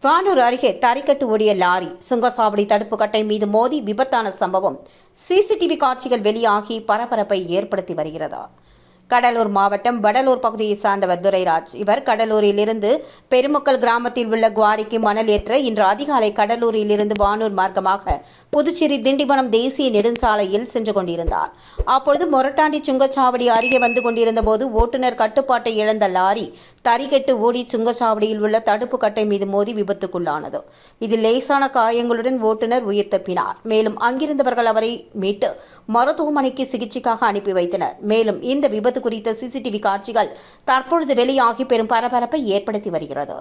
வானூர் அருகே தறிக்கட்டு ஓடிய லாரி சுங்கசாவடி தடுப்பு கட்டை மீது மோதி விபத்தான சம்பவம் சிசிடிவி காட்சிகள் வெளியாகி பரபரப்பை ஏற்படுத்தி வருகிறது. கடலூர் மாவட்டம் வடலூர் பகுதியை சார்ந்தவர் துரைராஜ். இவர் கடலூரில் இருந்து பெருமக்கள் கிராமத்தில் உள்ள குவாரிக்கு மணல் ஏற்ற இன்று அதிகாலை கடலூரில் இருந்து வானூர் மார்க்கமாக புதுச்சேரி திண்டிவனம் தேசிய நெடுஞ்சாலையில் சென்று கொண்டிருந்தார். அப்பொழுது மொரட்டாண்டி சுங்கச்சாவடி அருகே வந்து கொண்டிருந்த போது ஓட்டுநர் கட்டுப்பாட்டை இழந்த லாரி தறிகெட்டு ஓடி சுங்கச்சாவடியில் உள்ள தடுப்பு கட்டை மீது மோதி விபத்துக்குள்ளானது. இதில் லேசான காயங்களுடன் ஓட்டுநர் உயிர் தப்பினார். மேலும் அங்கிருந்தவர்கள் அவரை மீட்டு மருத்துவமனைக்கு சிகிச்சைக்காக அனுப்பி வைத்தனர். மேலும் இந்த விபத்து குறித்த சிசிடிவி காட்சிகள் தற்பொழுது வெளியாகி பெரும் பரபரப்பை ஏற்படுத்தி வருகிறது.